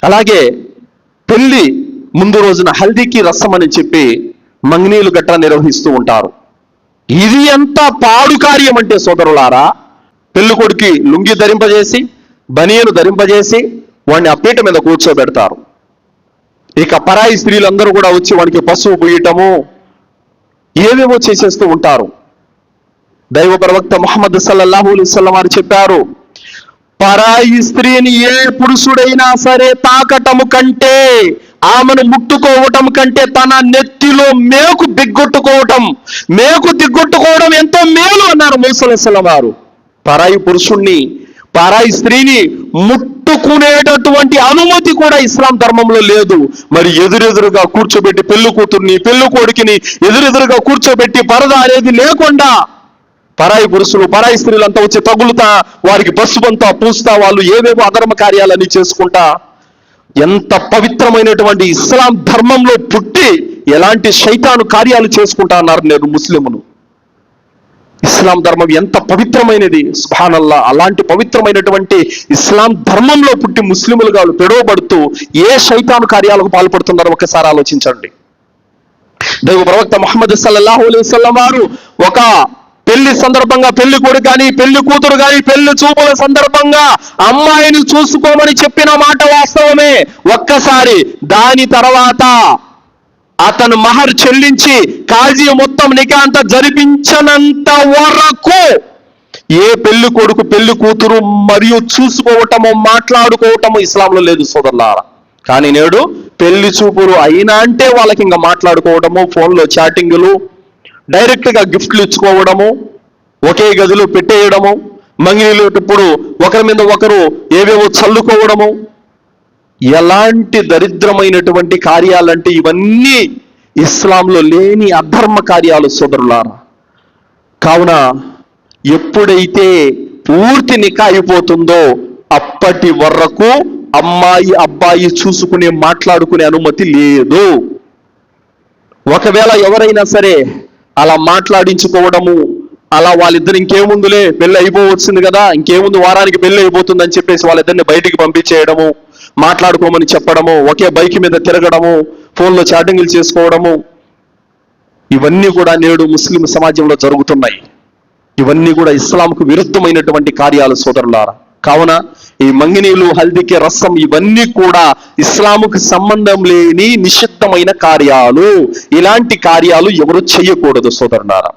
అలాగే పెళ్లి ముందు రోజున హల్దీకి రసం అని చెప్పి మంగనీలు గట్రా నిర్వహిస్తూ ఉంటారు. ఇది ఎంత పాడు కార్యం అంటే సోదరులారా, పెళ్లి కొడుకి లుంగి ధరింపజేసి బనియను ధరింపజేసి వాడిని ఆ పీట మీద కూర్చోబెడతారు. ఇక పరాయి స్త్రీలందరూ కూడా వచ్చి వాడికి పసుపు పూయటము ఏవేవో చేసేస్తూ ఉంటారు. దైవ ప్రవక్త ముహమ్మద్ సల్లల్లాహు అలైహి వసల్లం వారు చెప్పారు, పరాయి స్త్రీని ఏ పురుషుడైనా సరే తాకటము కంటే, ఆమెను ముట్టుకోవటం కంటే తన నెత్తిలో మేకు దిగ్గొట్టుకోవడం ఎంతో మేలు అన్నారు ముసలసలం వారు. పరాయి పురుషుణ్ణి, పరాయి స్త్రీని ముట్టుకునేటటువంటి అనుమతి కూడా ఇస్లాం ధర్మంలో లేదు. మరి ఎదురెదురుగా కూర్చోబెట్టి పెళ్లి కూతుర్ని పెళ్లి కొడుకుని ఎదురెదురుగా కూర్చోబెట్టి పరద అనేది లేకుండా పరాయి పురుషులు పరాయి స్త్రీలంతా వచ్చి తగులుతా, వారికి పసుపంతా పూస్తా, వాళ్ళు ఏవేవో అధర్మ కార్యాలన్నీ చేసుకుంటా, ఎంత పవిత్రమైనటువంటి ఇస్లాం ధర్మంలో పుట్టి ఎలాంటి శైతాను కార్యాలు చేసుకుంటా అన్నారు నేను ముస్లిమును. ఇస్లాం ధర్మం ఎంత పవిత్రమైనది, సుబ్హానల్లా. అలాంటి పవిత్రమైనటువంటి ఇస్లాం ధర్మంలో పుట్టి ముస్లిములుగా పిలువబడుతూ ఏ శైతాను కార్యాలకు పాల్పడుతున్నారో ఒకసారి ఆలోచించండి. దైవ ప్రవక్త ముహమ్మద్ సల్లల్లాహు అలైహి వసల్లం వారు ఒక పెళ్లి సందర్భంగా పెళ్లి కొడుకు కానీ పెళ్లి కూతురు కానీ పెళ్లి చూపుల సందర్భంగా అమ్మాయిని చూసుకోమని చెప్పిన మాట వాస్తవమే. ఒక్కసారి దాని తర్వాత అతను మహర్ చెల్లించి కాజీ మొత్తం నికాంత జరిపించనంత వరకు ఏ పెళ్లి కొడుకు పెళ్లి కూతురు మరియు చూసుకోవటము మాట్లాడుకోవటము ఇస్లాంలో లేదు సోదరులారా. కానీ నేడు పెళ్లి చూపులు అయినా అంటే వాళ్ళకి ఇంకా మాట్లాడుకోవడము, ఫోన్లో చాటింగులు, డైరెక్ట్గా గిఫ్ట్లు ఇచ్చుకోవడము, ఒకే గదిలో పెట్టేయడము, మంగినీళ్ళప్పుడు ఒకరి మీద ఒకరు ఏవేవో చల్లుకోవడము, ఎలాంటి దరిద్రమైనటువంటి కార్యాలంటే ఇవన్నీ ఇస్లాంలో లేని అధర్మ కార్యాలు సోదరులారా. కావున ఎప్పుడైతే పూర్తి నికా అయిపోతుందో అప్పటి వరకు అమ్మాయి అబ్బాయి చూసుకునే మాట్లాడుకునే అనుమతి లేదు. ఒకవేళ ఎవరైనా సరే అలా మాట్లాడించుకోవడము, అలా వాళ్ళిద్దరు ఇంకేముందులే పెళ్ళి అయిపోవచ్చింది కదా, ఇంకేముందు వారానికి పెళ్ళి అయిపోతుంది అని చెప్పేసి వాళ్ళిద్దరిని బయటికి పంపించేయడము, మాట్లాడుకోమని చెప్పడము, ఒకే బైక్ మీద తిరగడము, ఫోన్లో చాటింగ్లు చేసుకోవడము, ఇవన్నీ కూడా నేడు ముస్లిం సమాజంలో జరుగుతున్నాయి. ఇవన్నీ కూడా ఇస్లాంకు విరుద్ధమైనటువంటి కార్యాలు సోదరులారా. కావున ఈ మంగినీలు హల్దీకి రసం ఇవన్నీ కూడా ఇస్లాముకు సంబంధం లేని నిషిద్ధమైన కార్యాలు. ఇలాంటి కార్యాలు ఎవరు చేయకూడదు సోదరులారా.